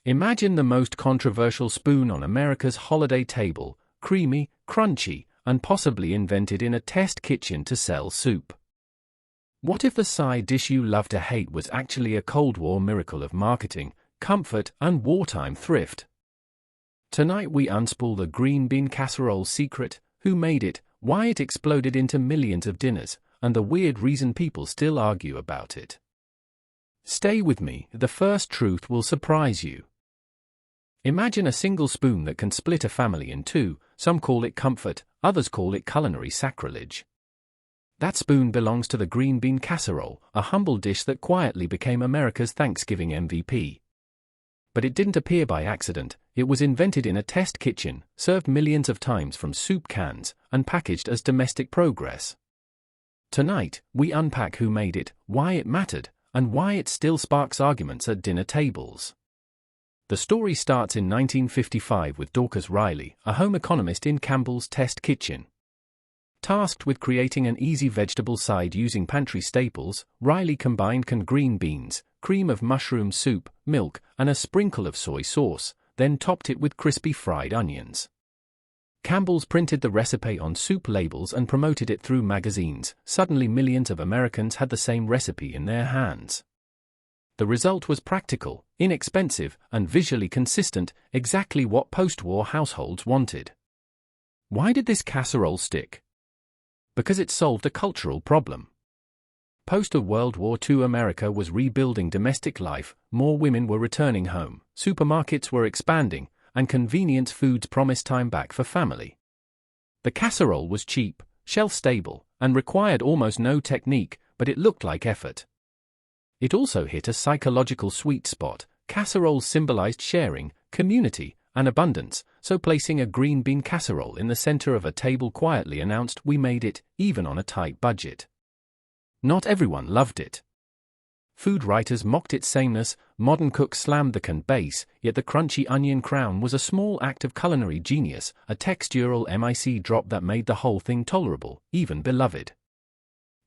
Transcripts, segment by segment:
Imagine the most controversial spoon on America's holiday table, creamy, crunchy, and possibly invented in a test kitchen to sell soup. What if the side dish you love to hate was actually a Cold War miracle of marketing, comfort, and wartime thrift? Tonight we unspool the green bean casserole's secret, who made it, why it exploded into millions of dinners, and the weird reason people still argue about it. Stay with me, the first truth will surprise you. Imagine a single spoon that can split a family in two. Some call it comfort, others call it culinary sacrilege. That spoon belongs to the green bean casserole, a humble dish that quietly became America's Thanksgiving MVP. But it didn't appear by accident. It was invented in a test kitchen, served millions of times from soup cans, and packaged as domestic progress. Tonight, we unpack who made it, why it mattered, and why it still sparks arguments at dinner tables. The story starts in 1955 with Dorcas Riley, a home economist in Campbell's test kitchen. Tasked with creating an easy vegetable side using pantry staples, Riley combined canned green beans, cream of mushroom soup, milk, and a sprinkle of soy sauce, then topped it with crispy fried onions. Campbell's printed the recipe on soup labels and promoted it through magazines. Suddenly millions of Americans had the same recipe in their hands. The result was practical, inexpensive, and visually consistent, exactly what post-war households wanted. Why did this casserole stick? Because it solved a cultural problem. Post-World War II America was rebuilding domestic life, more women were returning home, supermarkets were expanding, and convenience foods promised time back for family. The casserole was cheap, shelf-stable, and required almost no technique, but it looked like effort. It also hit a psychological sweet spot. Casseroles symbolized sharing, community, and abundance, so placing a green bean casserole in the center of a table quietly announced we made it, even on a tight budget. Not everyone loved it. Food writers mocked its sameness, modern cooks slammed the canned base, yet the crunchy onion crown was a small act of culinary genius, a textural mic drop that made the whole thing tolerable, even beloved.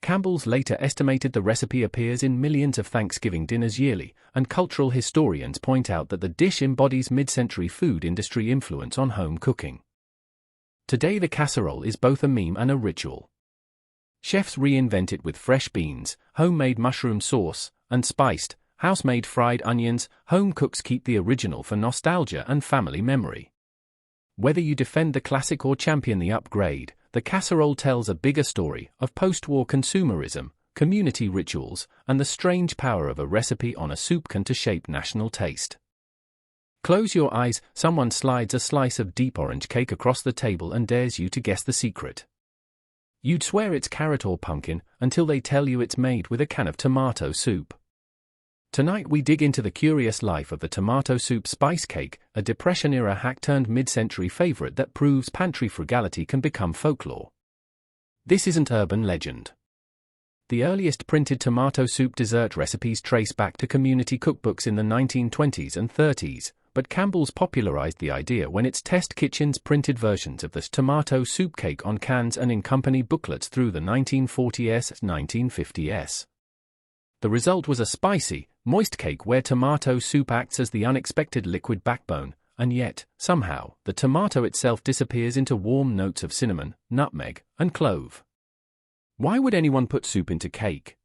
Campbell's later estimated the recipe appears in millions of Thanksgiving dinners yearly, and cultural historians point out that the dish embodies mid-century food industry influence on home cooking. Today the casserole is both a meme and a ritual. Chefs reinvent it with fresh beans, homemade mushroom sauce, and spiced, house-made fried onions. Home cooks keep the original for nostalgia and family memory. Whether you defend the classic or champion the upgrade, the casserole tells a bigger story of post-war consumerism, community rituals, and the strange power of a recipe on a soup can to shape national taste. Close your eyes, someone slides a slice of deep orange cake across the table and dares you to guess the secret. You'd swear it's carrot or pumpkin, until they tell you it's made with a can of tomato soup. Tonight we dig into the curious life of the tomato soup spice cake, a Depression-era hack-turned-mid-century favorite that proves pantry frugality can become folklore. This isn't urban legend. The earliest printed tomato soup dessert recipes trace back to community cookbooks in the 1920s and 30s, but Campbell's popularized the idea when its test kitchens printed versions of the tomato soup cake on cans and in company booklets through the 1940s and 1950s. The result was a spicy, moist cake where tomato soup acts as the unexpected liquid backbone, and yet, somehow, the tomato itself disappears into warm notes of cinnamon, nutmeg, and clove. Why would anyone put soup into cake?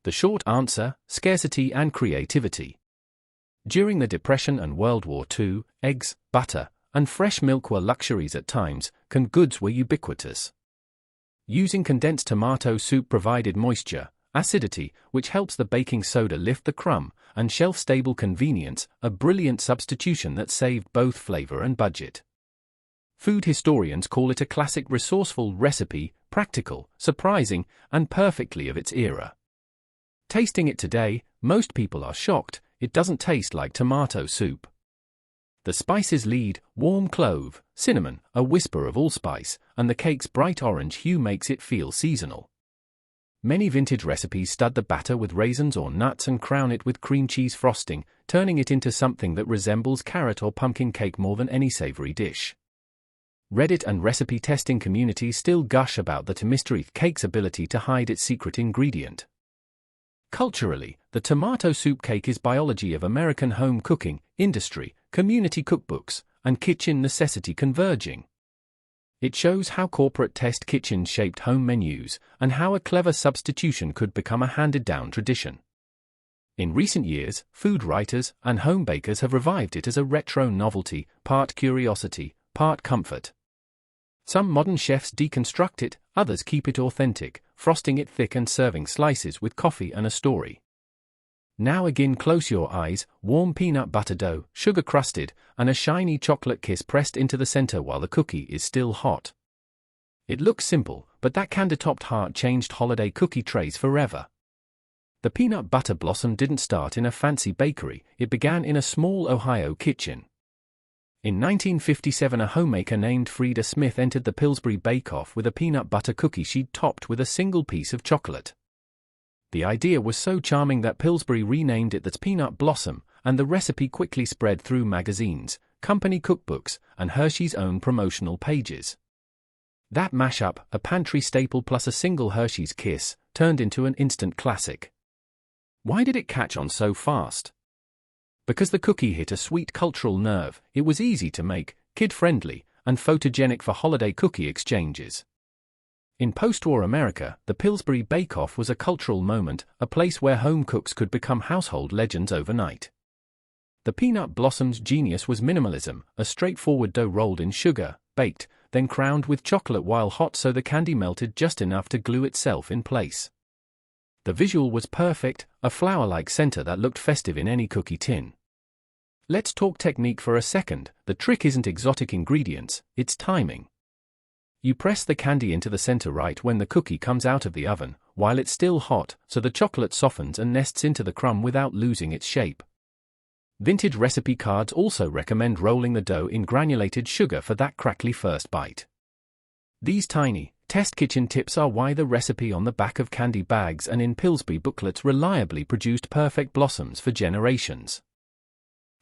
The short answer: scarcity and creativity. During the Depression and World War II, eggs, butter, and fresh milk were luxuries at times. Canned goods were ubiquitous. Using condensed tomato soup provided moisture, acidity, which helps the baking soda lift the crumb, and shelf-stable convenience, a brilliant substitution that saved both flavor and budget. Food historians call it a classic resourceful recipe, practical, surprising, and perfectly of its era. Tasting it today, most people are shocked. It doesn't taste like tomato soup. The spices lead: warm clove, cinnamon, a whisper of allspice, and the cake's bright orange hue makes it feel seasonal. Many vintage recipes stud the batter with raisins or nuts and crown it with cream cheese frosting, turning it into something that resembles carrot or pumpkin cake more than any savory dish. Reddit and recipe testing communities still gush about the mystery cake's ability to hide its secret ingredient. Culturally, the tomato soup cake is biology of American home cooking, industry, community cookbooks, and kitchen necessity converging. It shows how corporate test kitchens shaped home menus, and how a clever substitution could become a handed-down tradition. In recent years, food writers and home bakers have revived it as a retro novelty, part curiosity, part comfort. Some modern chefs deconstruct it, others keep it authentic, frosting it thick and serving slices with coffee and a story. Now again, close your eyes, warm peanut butter dough, sugar-crusted, and a shiny chocolate kiss pressed into the center while the cookie is still hot. It looks simple, but that candy-topped heart changed holiday cookie trays forever. The peanut butter blossom didn't start in a fancy bakery, it began in a small Ohio kitchen. In 1957, a homemaker named Frieda Smith entered the Pillsbury Bake-Off with a peanut butter cookie she'd topped with a single piece of chocolate. The idea was so charming that Pillsbury renamed it the Peanut Blossom, and the recipe quickly spread through magazines, company cookbooks, and Hershey's own promotional pages. That mashup, a pantry staple plus a single Hershey's kiss, turned into an instant classic. Why did it catch on so fast? Because the cookie hit a sweet cultural nerve, it was easy to make, kid-friendly, and photogenic for holiday cookie exchanges. In post-war America, the Pillsbury Bake-Off was a cultural moment, a place where home cooks could become household legends overnight. The Peanut Blossom's genius was minimalism, a straightforward dough rolled in sugar, baked, then crowned with chocolate while hot so the candy melted just enough to glue itself in place. The visual was perfect, a flower-like center that looked festive in any cookie tin. Let's talk technique for a second. The trick isn't exotic ingredients, it's timing. You press the candy into the center right when the cookie comes out of the oven, while it's still hot, so the chocolate softens and nests into the crumb without losing its shape. Vintage recipe cards also recommend rolling the dough in granulated sugar for that crackly first bite. These tiny, test kitchen tips are why the recipe on the back of candy bags and in Pillsbury booklets reliably produced perfect blossoms for generations.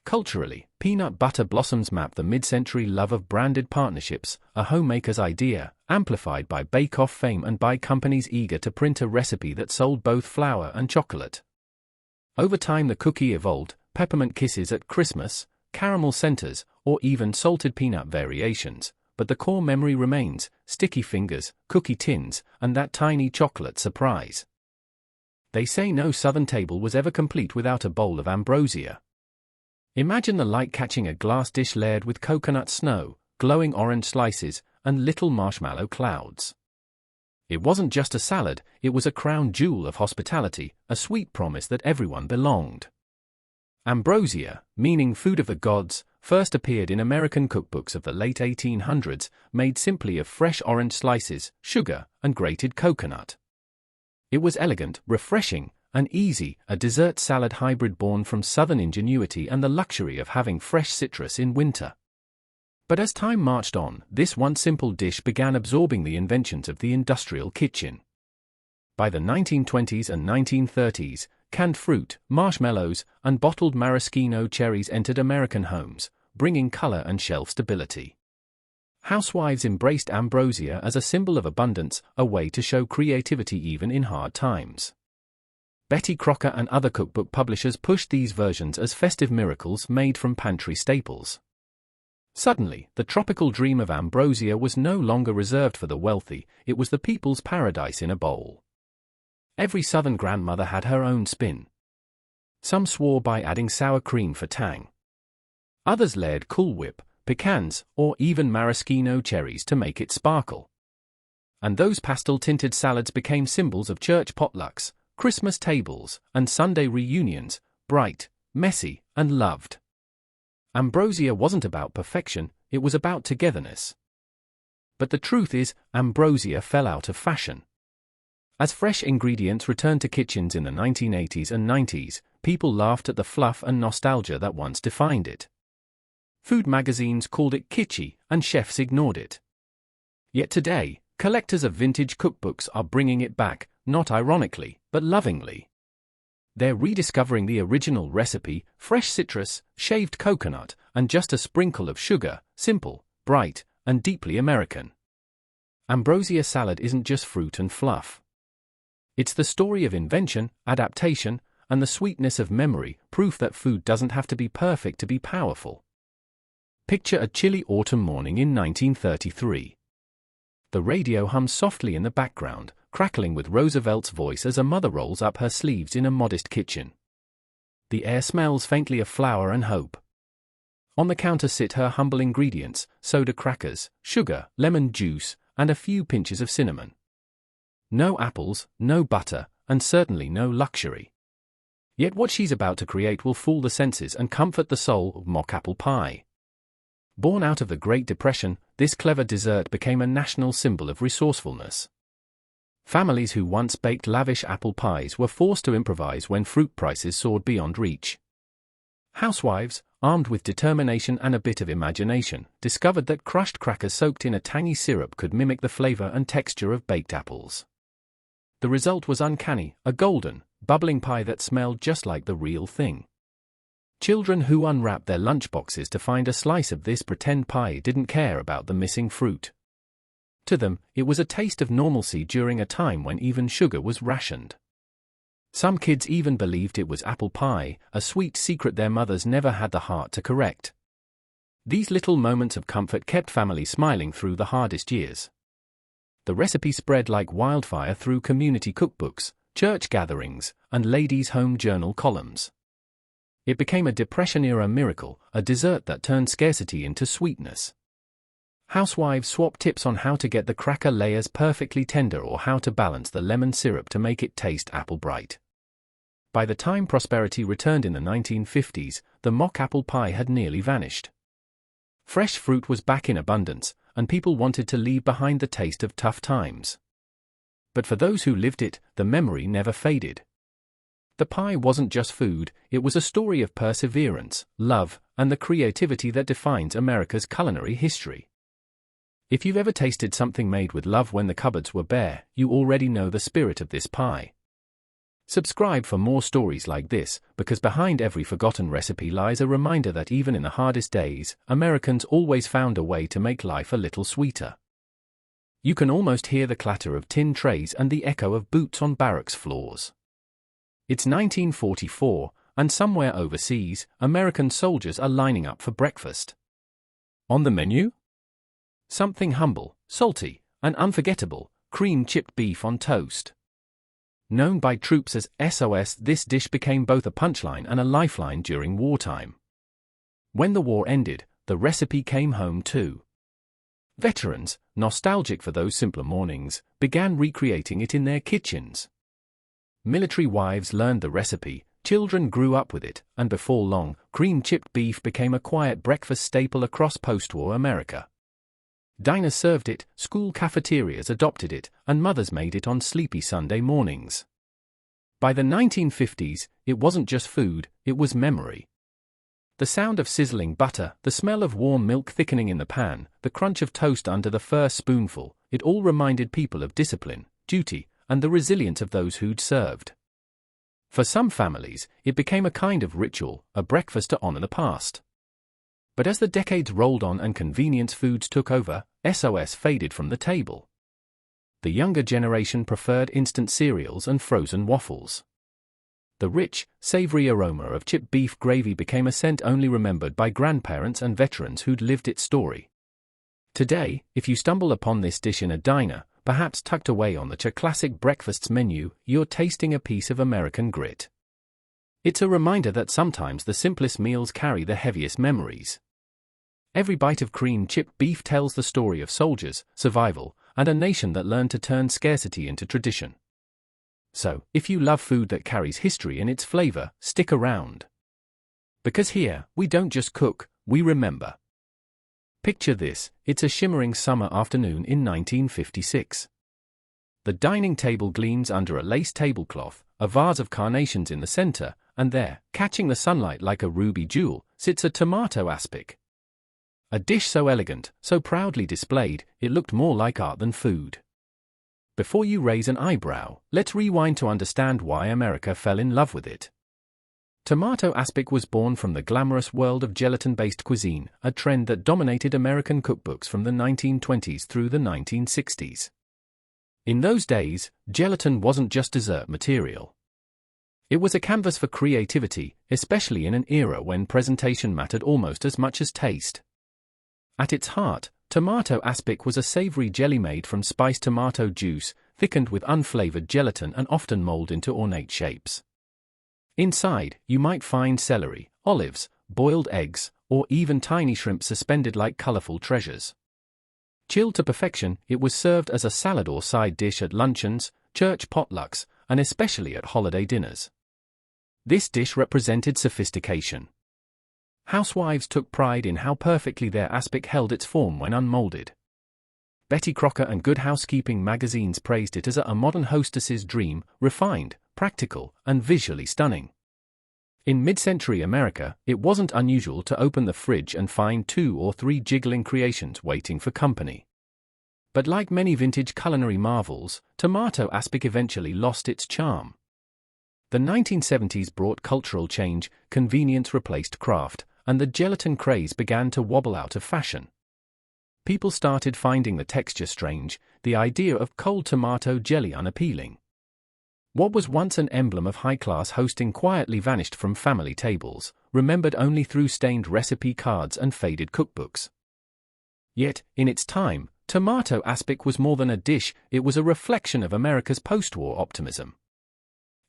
Culturally, peanut butter blossoms map the mid-century love of branded partnerships, a homemaker's idea, amplified by bake-off fame and by companies eager to print a recipe that sold both flour and chocolate. Over time the cookie evolved, peppermint kisses at Christmas, caramel centers, or even salted peanut variations, but the core memory remains, sticky fingers, cookie tins, and that tiny chocolate surprise. They say no southern table was ever complete without a bowl of ambrosia. Imagine the light catching a glass dish layered with coconut snow, glowing orange slices, and little marshmallow clouds. It wasn't just a salad, it was a crown jewel of hospitality, a sweet promise that everyone belonged. Ambrosia, meaning food of the gods, first appeared in American cookbooks of the late 1800s, made simply of fresh orange slices, sugar, and grated coconut. It was elegant, refreshing, and easy, a dessert salad hybrid born from southern ingenuity and the luxury of having fresh citrus in winter. But as time marched on, this once simple dish began absorbing the inventions of the industrial kitchen. By the 1920s and 1930s, canned fruit, marshmallows, and bottled maraschino cherries entered American homes, bringing color and shelf stability. Housewives embraced ambrosia as a symbol of abundance, a way to show creativity even in hard times. Betty Crocker and other cookbook publishers pushed these versions as festive miracles made from pantry staples. Suddenly, the tropical dream of ambrosia was no longer reserved for the wealthy, it was the people's paradise in a bowl. Every southern grandmother had her own spin. Some swore by adding sour cream for tang. Others layered Cool Whip, pecans, or even maraschino cherries to make it sparkle. And those pastel-tinted salads became symbols of church potlucks, Christmas tables, and Sunday reunions, bright, messy, and loved. Ambrosia wasn't about perfection, it was about togetherness. But the truth is, ambrosia fell out of fashion. As fresh ingredients returned to kitchens in the 1980s and 90s, people laughed at the fluff and nostalgia that once defined it. Food magazines called it kitschy, and chefs ignored it. Yet today, collectors of vintage cookbooks are bringing it back, not ironically, but lovingly. They're rediscovering the original recipe, fresh citrus, shaved coconut, and just a sprinkle of sugar, simple, bright, and deeply American. Ambrosia salad isn't just fruit and fluff. It's the story of invention, adaptation, and the sweetness of memory, proof that food doesn't have to be perfect to be powerful. Picture a chilly autumn morning in 1933. The radio hums softly in the background, crackling with Roosevelt's voice as a mother rolls up her sleeves in a modest kitchen. The air smells faintly of flour and hope. On the counter sit her humble ingredients: soda crackers, sugar, lemon juice, and a few pinches of cinnamon. No apples, no butter, and certainly no luxury. Yet what she's about to create will fool the senses and comfort the soul: mock apple pie. Born out of the Great Depression, this clever dessert became a national symbol of resourcefulness. Families who once baked lavish apple pies were forced to improvise when fruit prices soared beyond reach. Housewives, armed with determination and a bit of imagination, discovered that crushed crackers soaked in a tangy syrup could mimic the flavor and texture of baked apples. The result was uncanny: a golden, bubbling pie that smelled just like the real thing. Children who unwrapped their lunchboxes to find a slice of this pretend pie didn't care about the missing fruit. To them, it was a taste of normalcy during a time when even sugar was rationed. Some kids even believed it was apple pie, a sweet secret their mothers never had the heart to correct. These little moments of comfort kept families smiling through the hardest years. The recipe spread like wildfire through community cookbooks, church gatherings, and ladies' home journal columns. It became a Depression-era miracle, a dessert that turned scarcity into sweetness. Housewives swapped tips on how to get the cracker layers perfectly tender or how to balance the lemon syrup to make it taste apple bright. By the time prosperity returned in the 1950s, the mock apple pie had nearly vanished. Fresh fruit was back in abundance, and people wanted to leave behind the taste of tough times. But for those who lived it, the memory never faded. The pie wasn't just food, it was a story of perseverance, love, and the creativity that defines America's culinary history. If you've ever tasted something made with love when the cupboards were bare, you already know the spirit of this pie. Subscribe for more stories like this, because behind every forgotten recipe lies a reminder that even in the hardest days, Americans always found a way to make life a little sweeter. You can almost hear the clatter of tin trays and the echo of boots on barracks floors. It's 1944, and somewhere overseas, American soldiers are lining up for breakfast. On the menu? Something humble, salty, and unforgettable: cream-chipped beef on toast. Known by troops as SOS, this dish became both a punchline and a lifeline during wartime. When the war ended, the recipe came home too. Veterans, nostalgic for those simpler mornings, began recreating it in their kitchens. Military wives learned the recipe, children grew up with it, and before long, cream-chipped beef became a quiet breakfast staple across post-war America. Diners served it, school cafeterias adopted it, and mothers made it on sleepy Sunday mornings. By the 1950s, it wasn't just food, it was memory. The sound of sizzling butter, the smell of warm milk thickening in the pan, the crunch of toast under the first spoonful, it all reminded people of discipline, duty, and the resilience of those who'd served. For some families, it became a kind of ritual, a breakfast to honor the past. But as the decades rolled on and convenience foods took over, SOS faded from the table. The younger generation preferred instant cereals and frozen waffles. The rich, savory aroma of chipped beef gravy became a scent only remembered by grandparents and veterans who'd lived its story. Today, if you stumble upon this dish in a diner, perhaps tucked away on the classic breakfasts menu, you're tasting a piece of American grit. It's a reminder that sometimes the simplest meals carry the heaviest memories. Every bite of cream-chipped beef tells the story of soldiers, survival, and a nation that learned to turn scarcity into tradition. So, if you love food that carries history in its flavor, stick around. Because here, we don't just cook, we remember. Picture this: it's a shimmering summer afternoon in 1956. The dining table gleams under a lace tablecloth, a vase of carnations in the center, and there, catching the sunlight like a ruby jewel, sits a tomato aspic. A dish so elegant, so proudly displayed, it looked more like art than food. Before you raise an eyebrow, let's rewind to understand why America fell in love with it. Tomato aspic was born from the glamorous world of gelatin-based cuisine, a trend that dominated American cookbooks from the 1920s through the 1960s. In those days, gelatin wasn't just dessert material. It was a canvas for creativity, especially in an era when presentation mattered almost as much as taste. At its heart, tomato aspic was a savory jelly made from spiced tomato juice, thickened with unflavored gelatin and often molded into ornate shapes. Inside, you might find celery, olives, boiled eggs, or even tiny shrimp suspended like colorful treasures. Chilled to perfection, it was served as a salad or side dish at luncheons, church potlucks, and especially at holiday dinners. This dish represented sophistication. Housewives took pride in how perfectly their aspic held its form when unmolded. Betty Crocker and Good Housekeeping magazines praised it as a modern hostess's dream, refined, practical, and visually stunning. In mid-century America, it wasn't unusual to open the fridge and find 2 or 3 jiggling creations waiting for company. But like many vintage culinary marvels, tomato aspic eventually lost its charm. The 1970s brought cultural change, convenience replaced craft, and the gelatin craze began to wobble out of fashion. People started finding the texture strange, the idea of cold tomato jelly unappealing. What was once an emblem of high-class hosting quietly vanished from family tables, remembered only through stained recipe cards and faded cookbooks. Yet, in its time, tomato aspic was more than a dish, it was a reflection of America's post-war optimism.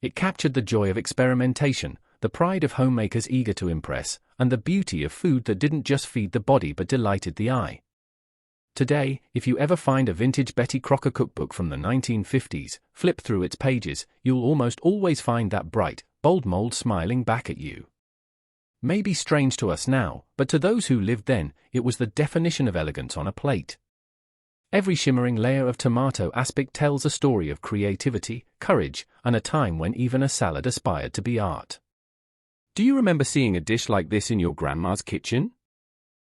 It captured the joy of experimentation, the pride of homemakers eager to impress, and the beauty of food that didn't just feed the body but delighted the eye. Today, if you ever find a vintage Betty Crocker cookbook from the 1950s, flip through its pages, you'll almost always find that bright, bold mold smiling back at you. Maybe strange to us now, but to those who lived then, it was the definition of elegance on a plate. Every shimmering layer of tomato aspic tells a story of creativity, courage, and a time when even a salad aspired to be art. Do you remember seeing a dish like this in your grandma's kitchen?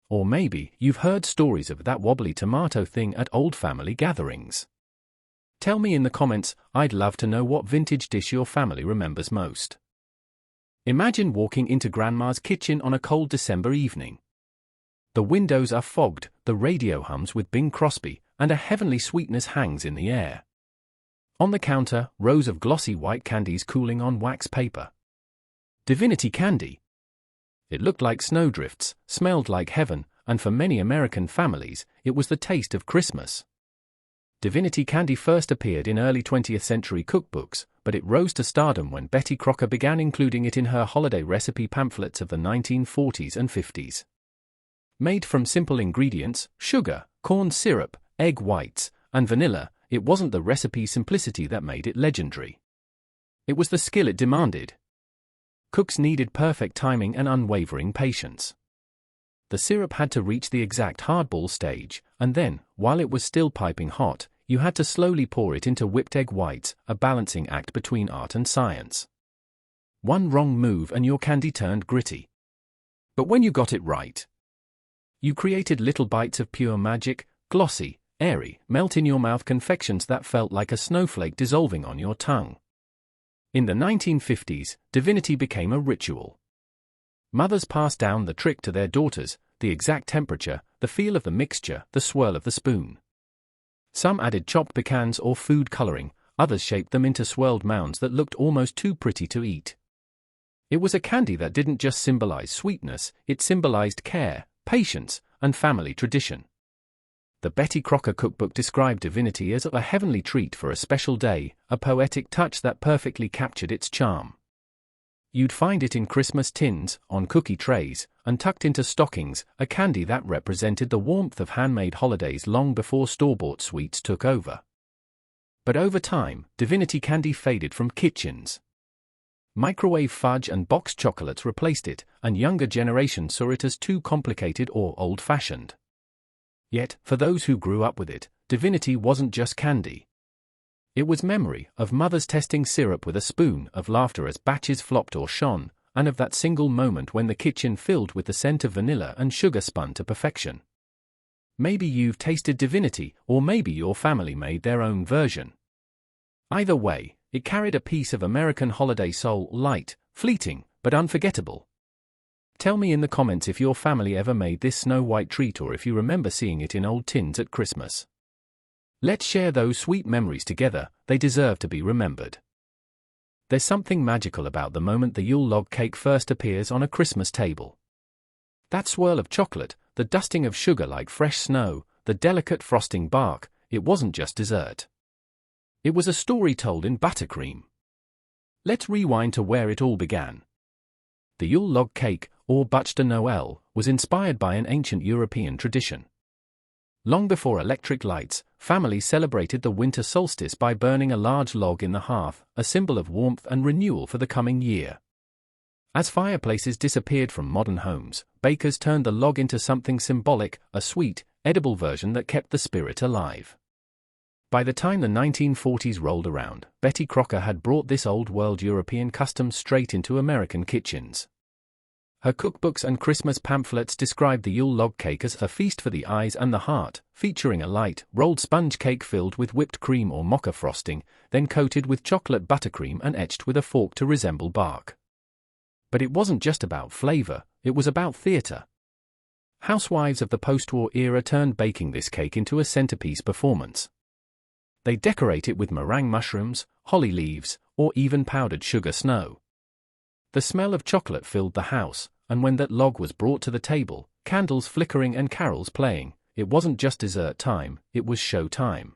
Or maybe you've heard stories of that wobbly tomato thing at old family gatherings. Tell me in the comments, I'd love to know what vintage dish your family remembers most. Imagine walking into Grandma's kitchen on a cold December evening. The windows are fogged, the radio hums with Bing Crosby, and a heavenly sweetness hangs in the air. On the counter, rows of glossy white candies cooling on wax paper. Divinity candy. It looked like snowdrifts, smelled like heaven, and for many American families, it was the taste of Christmas. Divinity candy first appeared in early 20th century cookbooks, but it rose to stardom when Betty Crocker began including it in her holiday recipe pamphlets of the 1940s and 50s. Made from simple ingredients, sugar, corn syrup, egg whites, and vanilla, it wasn't the recipe simplicity that made it legendary. It was the skill it demanded. Cooks needed perfect timing and unwavering patience. The syrup had to reach the exact hardball stage, and then, while it was still piping hot, you had to slowly pour it into whipped egg whites, a balancing act between art and science. One wrong move and your candy turned gritty. But when you got it right, you created little bites of pure magic, glossy, airy, melt-in-your-mouth confections that felt like a snowflake dissolving on your tongue. In the 1950s, divinity became a ritual. Mothers passed down the trick to their daughters, the exact temperature, the feel of the mixture, the swirl of the spoon. Some added chopped pecans or food coloring, others shaped them into swirled mounds that looked almost too pretty to eat. It was a candy that didn't just symbolize sweetness, it symbolized care, patience, and family tradition. The Betty Crocker cookbook described divinity as a heavenly treat for a special day, a poetic touch that perfectly captured its charm. You'd find it in Christmas tins, on cookie trays, and tucked into stockings, a candy that represented the warmth of handmade holidays long before store-bought sweets took over. But over time, divinity candy faded from kitchens. Microwave fudge and boxed chocolates replaced it, and younger generations saw it as too complicated or old-fashioned. Yet, for those who grew up with it, divinity wasn't just candy. It was memory of mothers testing syrup with a spoon, of laughter as batches flopped or shone, and of that single moment when the kitchen filled with the scent of vanilla and sugar spun to perfection. Maybe you've tasted divinity, or maybe your family made their own version. Either way, it carried a piece of American holiday soul, light, fleeting, but unforgettable. Tell me in the comments if your family ever made this snow-white treat or if you remember seeing it in old tins at Christmas. Let's share those sweet memories together, they deserve to be remembered. There's something magical about the moment the Yule log cake first appears on a Christmas table. That swirl of chocolate, the dusting of sugar like fresh snow, the delicate frosting bark, it wasn't just dessert. It was a story told in buttercream. Let's rewind to where it all began. The Yule log cake, or bûche de Noël, was inspired by an ancient European tradition. Long before electric lights, families celebrated the winter solstice by burning a large log in the hearth, a symbol of warmth and renewal for the coming year. As fireplaces disappeared from modern homes, bakers turned the log into something symbolic, a sweet, edible version that kept the spirit alive. By the time the 1940s rolled around, Betty Crocker had brought this old-world European custom straight into American kitchens. Her cookbooks and Christmas pamphlets described the Yule log cake as a feast for the eyes and the heart, featuring a light, rolled sponge cake filled with whipped cream or mocha frosting, then coated with chocolate buttercream and etched with a fork to resemble bark. But it wasn't just about flavor, it was about theater. Housewives of the post-war era turned baking this cake into a centerpiece performance. They decorate it with meringue mushrooms, holly leaves, or even powdered sugar snow. The smell of chocolate filled the house, and when that log was brought to the table, candles flickering and carols playing, it wasn't just dessert time, it was show time.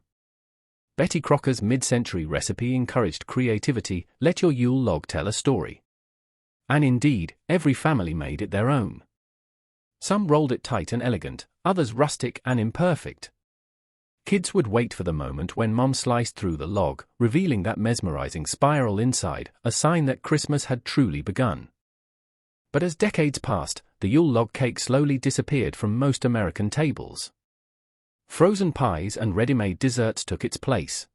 Betty Crocker's mid-century recipe encouraged creativity, let your Yule log tell a story. And indeed, every family made it their own. Some rolled it tight and elegant, others rustic and imperfect. Kids would wait for the moment when Mom sliced through the log, revealing that mesmerizing spiral inside, a sign that Christmas had truly begun. But as decades passed, the Yule log cake slowly disappeared from most American tables. Frozen pies and ready-made desserts took its place.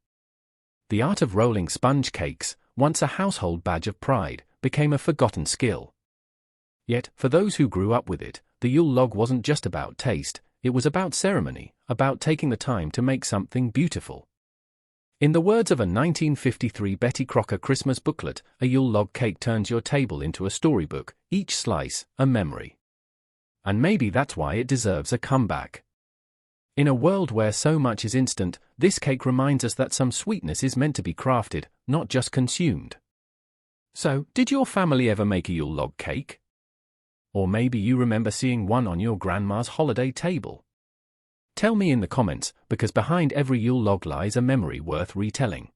The art of rolling sponge cakes, once a household badge of pride, became a forgotten skill. Yet, for those who grew up with it, the Yule log wasn't just about taste, it was about ceremony, about taking the time to make something beautiful. In the words of a 1953 Betty Crocker Christmas booklet, a Yule log cake turns your table into a storybook, each slice, a memory. And maybe that's why it deserves a comeback. In a world where so much is instant, this cake reminds us that some sweetness is meant to be crafted, not just consumed. So, did your family ever make a Yule log cake? Or maybe you remember seeing one on your grandma's holiday table. Tell me in the comments, because behind every Yule log lies a memory worth retelling.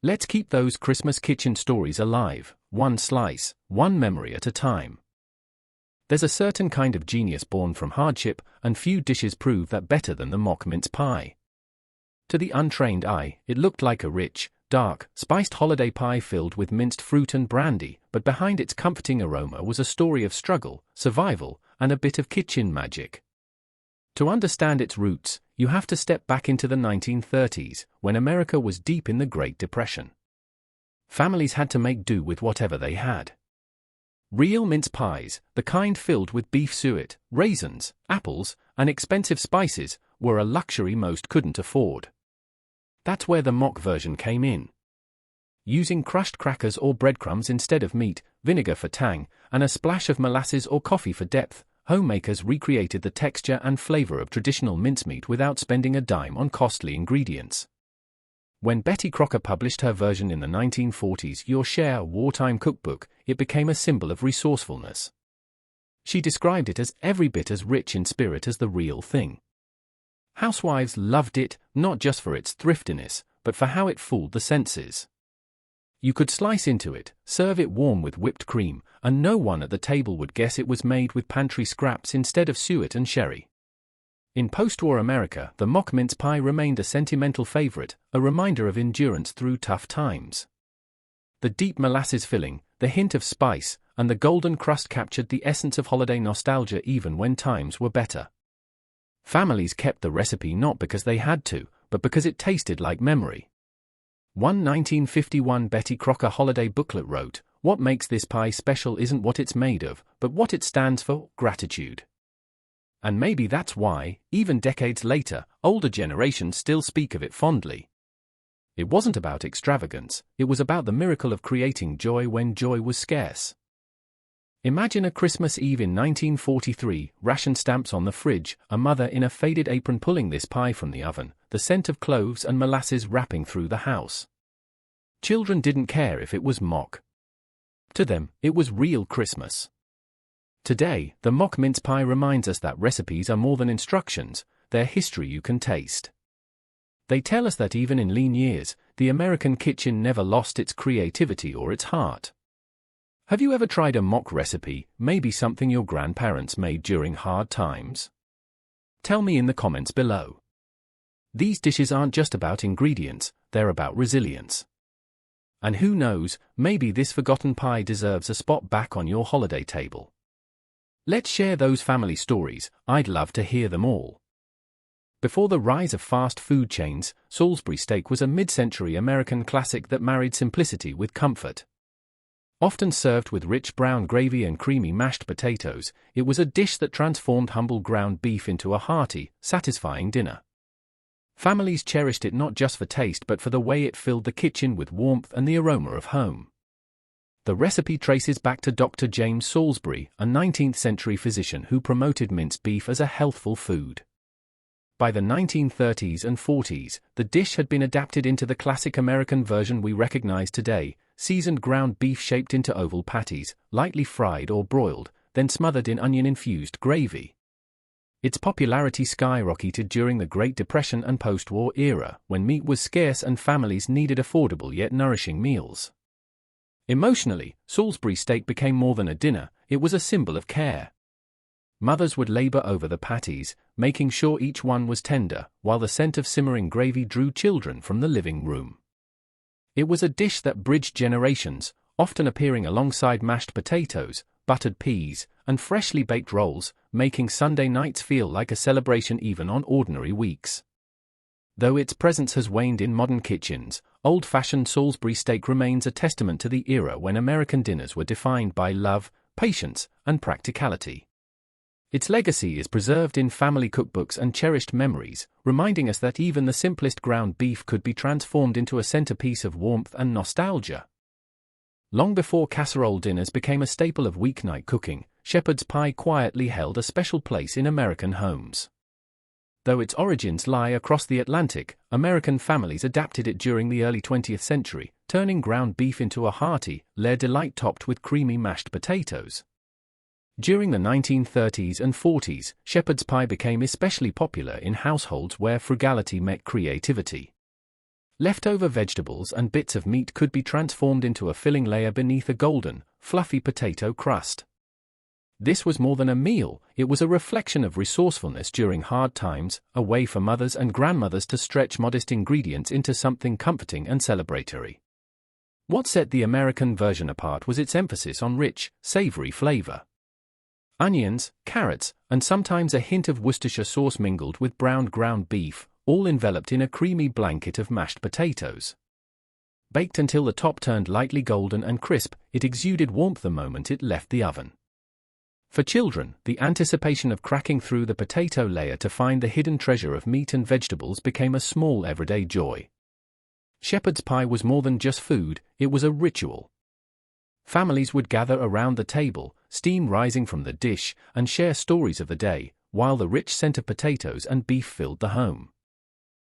Let's keep those Christmas kitchen stories alive, one slice, one memory at a time. There's a certain kind of genius born from hardship, and few dishes prove that better than the mock mince pie. To the untrained eye, it looked like a rich, dark, spiced holiday pie filled with minced fruit and brandy, but behind its comforting aroma was a story of struggle, survival, and a bit of kitchen magic. To understand its roots, you have to step back into the 1930s, when America was deep in the Great Depression. Families had to make do with whatever they had. Real mince pies, the kind filled with beef suet, raisins, apples, and expensive spices, were a luxury most couldn't afford. That's where the mock version came in. Using crushed crackers or breadcrumbs instead of meat, vinegar for tang, and a splash of molasses or coffee for depth, homemakers recreated the texture and flavor of traditional mincemeat without spending a dime on costly ingredients. When Betty Crocker published her version in the 1940s, Your Share Wartime Cookbook, it became a symbol of resourcefulness. She described it as every bit as rich in spirit as the real thing. Housewives loved it, not just for its thriftiness, but for how it fooled the senses. You could slice into it, serve it warm with whipped cream, and no one at the table would guess it was made with pantry scraps instead of suet and sherry. In post-war America, the mock mince pie remained a sentimental favorite, a reminder of endurance through tough times. The deep molasses filling, the hint of spice, and the golden crust captured the essence of holiday nostalgia even when times were better. Families kept the recipe not because they had to, but because it tasted like memory. One 1951 Betty Crocker holiday booklet wrote, "What makes this pie special isn't what it's made of, but what it stands for, gratitude." And maybe that's why, even decades later, older generations still speak of it fondly. It wasn't about extravagance, it was about the miracle of creating joy when joy was scarce. Imagine a Christmas Eve in 1943, ration stamps on the fridge, a mother in a faded apron pulling this pie from the oven, the scent of cloves and molasses wrapping through the house. Children didn't care if it was mock. To them, it was real Christmas. Today, the mock mince pie reminds us that recipes are more than instructions, they're history you can taste. They tell us that even in lean years, the American kitchen never lost its creativity or its heart. Have you ever tried a mock recipe, maybe something your grandparents made during hard times? Tell me in the comments below. These dishes aren't just about ingredients, they're about resilience. And who knows, maybe this forgotten pie deserves a spot back on your holiday table. Let's share those family stories, I'd love to hear them all. Before the rise of fast food chains, Salisbury steak was a mid-century American classic that married simplicity with comfort. Often served with rich brown gravy and creamy mashed potatoes, it was a dish that transformed humble ground beef into a hearty, satisfying dinner. Families cherished it not just for taste but for the way it filled the kitchen with warmth and the aroma of home. The recipe traces back to Dr. James Salisbury, a 19th-century physician who promoted minced beef as a healthful food. By the 1930s and 40s, the dish had been adapted into the classic American version we recognize today, seasoned ground beef shaped into oval patties, lightly fried or broiled, then smothered in onion-infused gravy. Its popularity skyrocketed during the Great Depression and post-war era, when meat was scarce and families needed affordable yet nourishing meals. Emotionally, Salisbury steak became more than a dinner, it was a symbol of care. Mothers would labor over the patties, making sure each one was tender, while the scent of simmering gravy drew children from the living room. It was a dish that bridged generations, often appearing alongside mashed potatoes, buttered peas, and freshly baked rolls, making Sunday nights feel like a celebration even on ordinary weeks. Though its presence has waned in modern kitchens, old-fashioned Salisbury steak remains a testament to the era when American dinners were defined by love, patience, and practicality. Its legacy is preserved in family cookbooks and cherished memories, reminding us that even the simplest ground beef could be transformed into a centerpiece of warmth and nostalgia. Long before casserole dinners became a staple of weeknight cooking, shepherd's pie quietly held a special place in American homes. Though its origins lie across the Atlantic, American families adapted it during the early 20th century, turning ground beef into a hearty, layered delight topped with creamy mashed potatoes. During the 1930s and 40s, shepherd's pie became especially popular in households where frugality met creativity. Leftover vegetables and bits of meat could be transformed into a filling layer beneath a golden, fluffy potato crust. This was more than a meal, it was a reflection of resourcefulness during hard times, a way for mothers and grandmothers to stretch modest ingredients into something comforting and celebratory. What set the American version apart was its emphasis on rich, savory flavor. Onions, carrots, and sometimes a hint of Worcestershire sauce mingled with browned ground beef, all enveloped in a creamy blanket of mashed potatoes. Baked until the top turned lightly golden and crisp, it exuded warmth the moment it left the oven. For children, the anticipation of cracking through the potato layer to find the hidden treasure of meat and vegetables became a small everyday joy. Shepherd's pie was more than just food, it was a ritual. Families would gather around the table, steam rising from the dish, and share stories of the day, while the rich scent of potatoes and beef filled the home.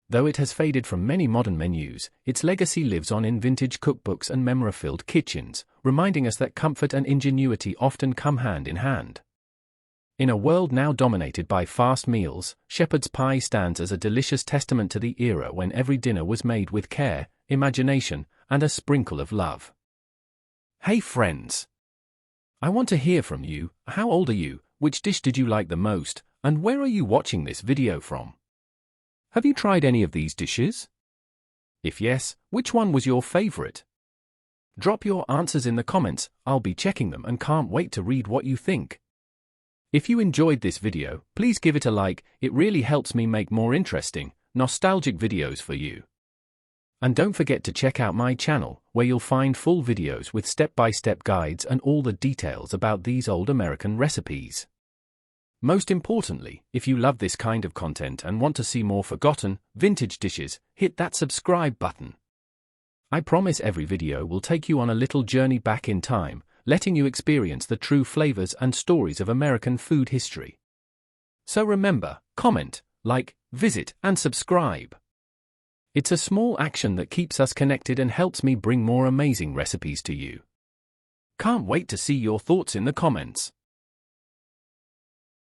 Though it has faded from many modern menus, its legacy lives on in vintage cookbooks and memory-filled kitchens, reminding us that comfort and ingenuity often come hand in hand. In a world now dominated by fast meals, shepherd's pie stands as a delicious testament to the era when every dinner was made with care, imagination, and a sprinkle of love. Hey friends! I want to hear from you. How old are you? Which dish did you like the most? And where are you watching this video from? Have you tried any of these dishes? If yes, which one was your favorite? Drop your answers in the comments, I'll be checking them and can't wait to read what you think. If you enjoyed this video, please give it a like, it really helps me make more interesting, nostalgic videos for you. And don't forget to check out my channel, where you'll find full videos with step-by-step guides and all the details about these old American recipes. Most importantly, if you love this kind of content and want to see more forgotten, vintage dishes, hit that subscribe button. I promise every video will take you on a little journey back in time, letting you experience the true flavors and stories of American food history. So remember, comment, like, visit, and subscribe. It's a small action that keeps us connected and helps me bring more amazing recipes to you. Can't wait to see your thoughts in the comments.